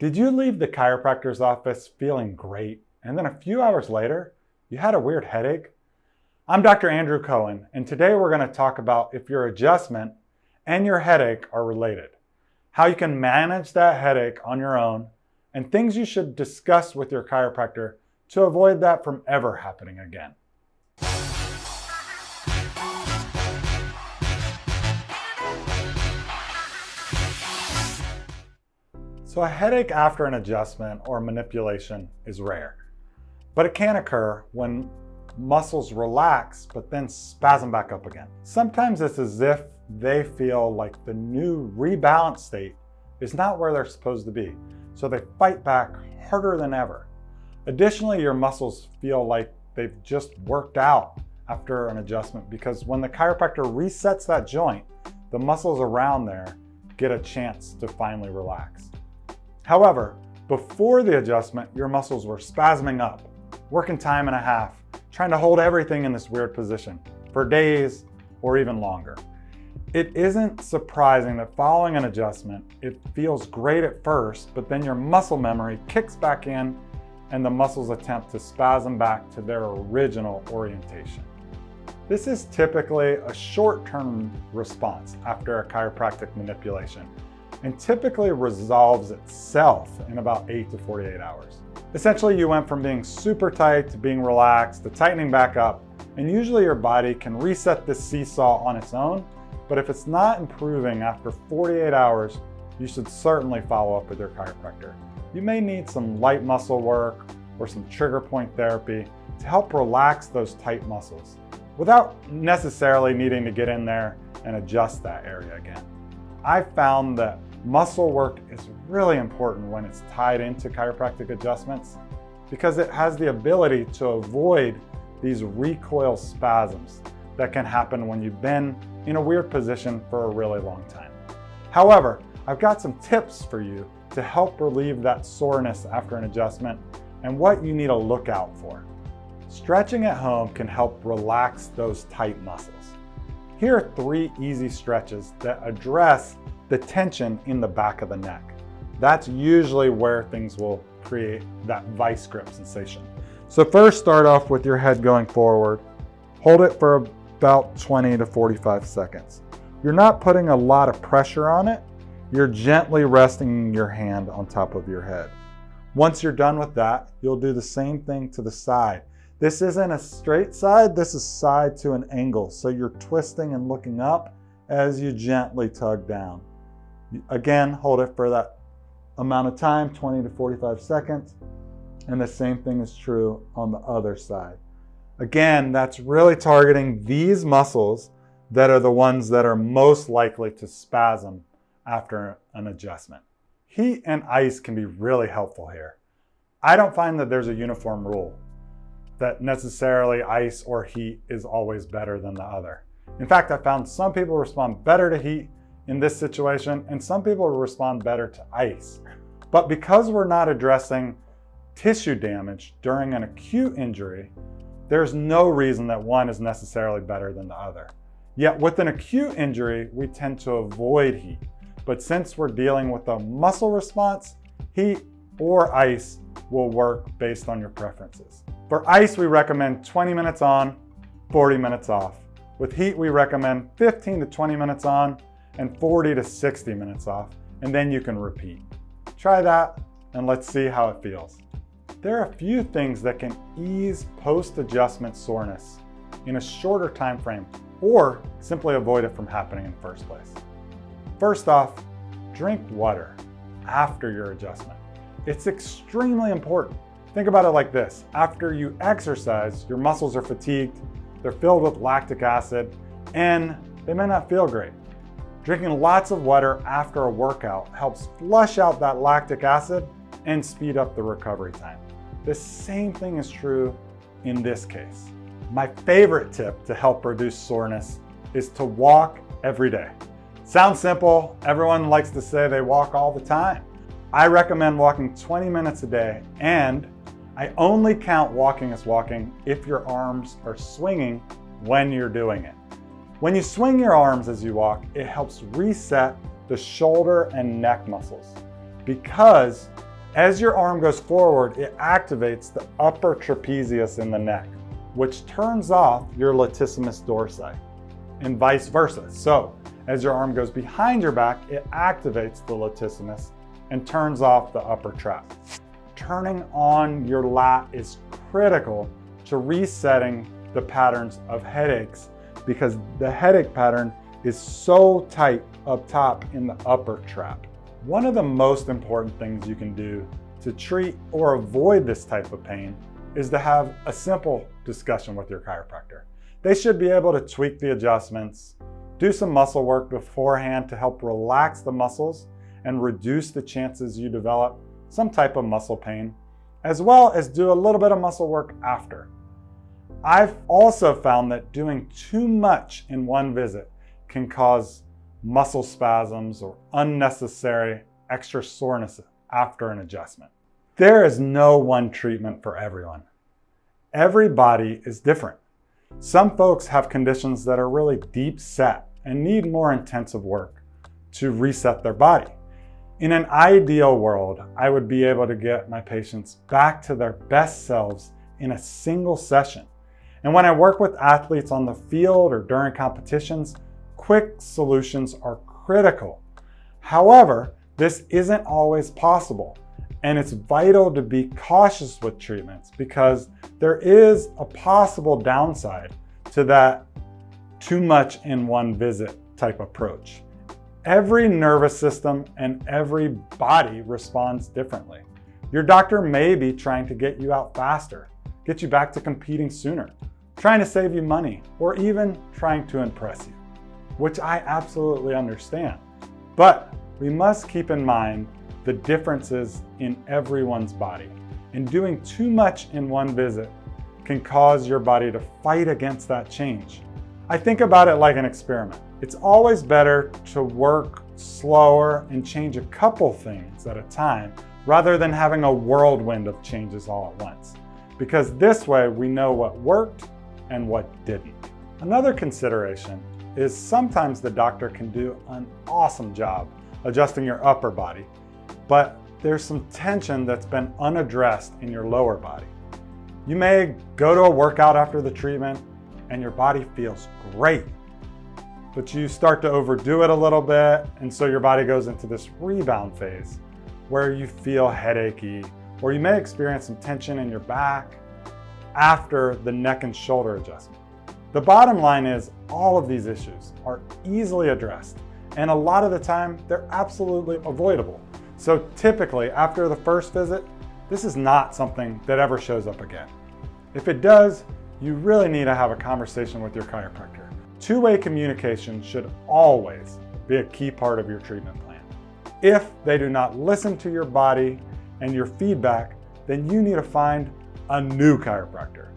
Did you leave the chiropractor's office feeling great, and then a few hours later, you had a weird headache? I'm Dr. Andrew Cohen, and today we're going to talk about if your adjustment and your headache are related, how you can manage that headache on your own, and things you should discuss with your chiropractor to avoid that from ever happening again. So a headache after an adjustment or manipulation is rare, but it can occur when muscles relax but then spasm back up again. Sometimes it's as if they feel like the new rebalanced state is not where they're supposed to be, so they fight back harder than ever. Additionally, your muscles feel like they've just worked out after an adjustment because when the chiropractor resets that joint, the muscles around there get a chance to finally relax. However, before the adjustment, your muscles were spasming up, working time and a half, trying to hold everything in this weird position for days or even longer. It isn't surprising that following an adjustment, it feels great at first, but then your muscle memory kicks back in and the muscles attempt to spasm back to their original orientation. This is typically a short-term response after a chiropractic manipulation, and typically resolves itself in about 8 to 48 hours. Essentially, you went from being super tight to being relaxed to tightening back up, and usually your body can reset this seesaw on its own, but if it's not improving after 48 hours, you should certainly follow up with your chiropractor. You may need some light muscle work or some trigger point therapy to help relax those tight muscles without necessarily needing to get in there and adjust that area again. I've found that muscle work is really important when it's tied into chiropractic adjustments because it has the ability to avoid these recoil spasms that can happen when you've been in a weird position for a really long time. However, I've got some tips for you to help relieve that soreness after an adjustment and what you need to look out for. Stretching at home can help relax those tight muscles. Here are 3 easy stretches that address the tension in the back of the neck. That's usually where things will create that vice grip sensation. So first, start off with your head going forward. Hold it for about 20 to 45 seconds. You're not putting a lot of pressure on it. You're gently resting your hand on top of your head. Once you're done with that, you'll do the same thing to the side. This isn't a straight side, this is side to an angle. So you're twisting and looking up as you gently tug down. Again, hold it for that amount of time, 20 to 45 seconds. And the same thing is true on the other side. Again, that's really targeting these muscles that are the ones that are most likely to spasm after an adjustment. Heat and ice can be really helpful here. I don't find that there's a uniform rule that necessarily ice or heat is always better than the other. In fact, I found some people respond better to heat in this situation, and some people respond better to ice. But because we're not addressing tissue damage during an acute injury, there's no reason that one is necessarily better than the other. Yet with an acute injury, we tend to avoid heat. But since we're dealing with a muscle response, heat or ice will work based on your preferences. For ice, we recommend 20 minutes on, 40 minutes off. With heat, we recommend 15 to 20 minutes on, and 40 to 60 minutes off, and then you can repeat. Try that and let's see how it feels. There are a few things that can ease post-adjustment soreness in a shorter time frame or simply avoid it from happening in the first place. First off, drink water after your adjustment. It's extremely important. Think about it like this. After you exercise, your muscles are fatigued, they're filled with lactic acid, and they may not feel great. Drinking lots of water after a workout helps flush out that lactic acid and speed up the recovery time. The same thing is true in this case. My favorite tip to help reduce soreness is to walk every day. Sounds simple. Everyone likes to say they walk all the time. I recommend walking 20 minutes a day, and I only count walking as walking if your arms are swinging when you're doing it. When you swing your arms as you walk, it helps reset the shoulder and neck muscles because As your arm goes forward, it activates the upper trapezius in the neck, which turns off your latissimus dorsi, and vice versa. So, as your arm goes behind your back, it activates the latissimus and turns off the upper trap. Turning on your lat is critical to resetting the patterns of headaches because the headache pattern is so tight up top in the upper trap. One of the most important things you can do to treat or avoid this type of pain is to have a simple discussion with your chiropractor. They should be able to tweak the adjustments, do some muscle work beforehand to help relax the muscles and reduce the chances you develop some type of muscle pain, as well as do a little bit of muscle work after. I've also found that doing too much in one visit can cause muscle spasms or unnecessary extra soreness after an adjustment. There is no one treatment for everyone. Every body is different. Some folks have conditions that are really deep set and need more intensive work to reset their body. In an ideal world, I would be able to get my patients back to their best selves in a single session. And when I work with athletes on the field or during competitions, quick solutions are critical. However, this isn't always possible, and it's vital to be cautious with treatments because there is a possible downside to that too much in one visit type approach. Every nervous system and every body responds differently. Your doctor may be trying to get you out faster, get you back to competing sooner, trying to save you money, or even trying to impress you, which I absolutely understand. But we must keep in mind the differences in everyone's body. And doing too much in one visit can cause your body to fight against that change. I think about it like an experiment. It's always better to work slower and change a couple things at a time rather than having a whirlwind of changes all at once. Because this way we know what worked and what didn't. Another consideration is sometimes the doctor can do an awesome job adjusting your upper body, but there's some tension that's been unaddressed in your lower body. You may go to a workout after the treatment and your body feels great, but you start to overdo it a little bit, and so your body goes into this rebound phase where you feel headachy, or you may experience some tension in your back after the neck and shoulder adjustment. The bottom line is all of these issues are easily addressed, and a lot of the time they're absolutely avoidable. So typically after the first visit, this is not something that ever shows up again. If it does, you really need to have a conversation with your chiropractor. Two-way communication should always be a key part of your treatment plan. If they do not listen to your body and your feedback, then you need to find a new chiropractor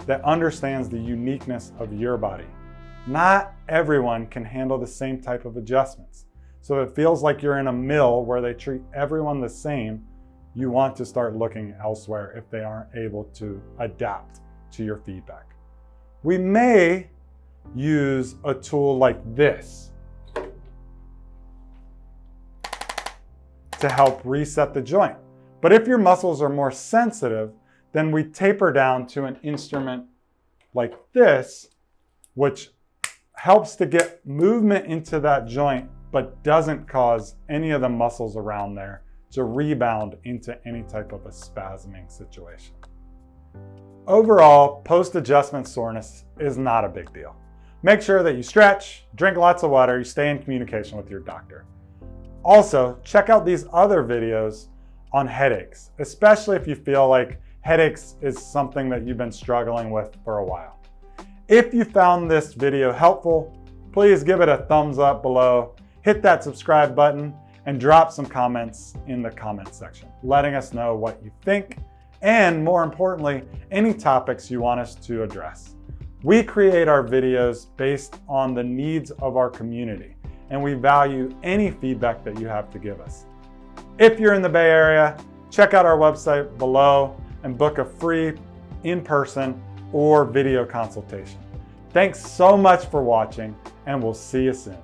that understands the uniqueness of your body. Not everyone can handle the same type of adjustments. So if it feels like you're in a mill where they treat everyone the same, you want to start looking elsewhere if they aren't able to adapt to your feedback. We may use a tool like this to help reset the joint. But if your muscles are more sensitive, then we taper down to an instrument like this, which helps to get movement into that joint, but doesn't cause any of the muscles around there to rebound into any type of a spasming situation. Overall, post-adjustment soreness is not a big deal. Make sure that you stretch, drink lots of water, you stay in communication with your doctor. Also, check out these other videos on headaches, especially if you feel like headaches is something that you've been struggling with for a while. If you found this video helpful, please give it a thumbs up below, hit that subscribe button, and drop some comments in the comment section, letting us know what you think, and more importantly, any topics you want us to address. We create our videos based on the needs of our community, and we value any feedback that you have to give us. If you're in the Bay Area, check out our website below and book a free in-person or video consultation. Thanks so much for watching, and we'll see you soon.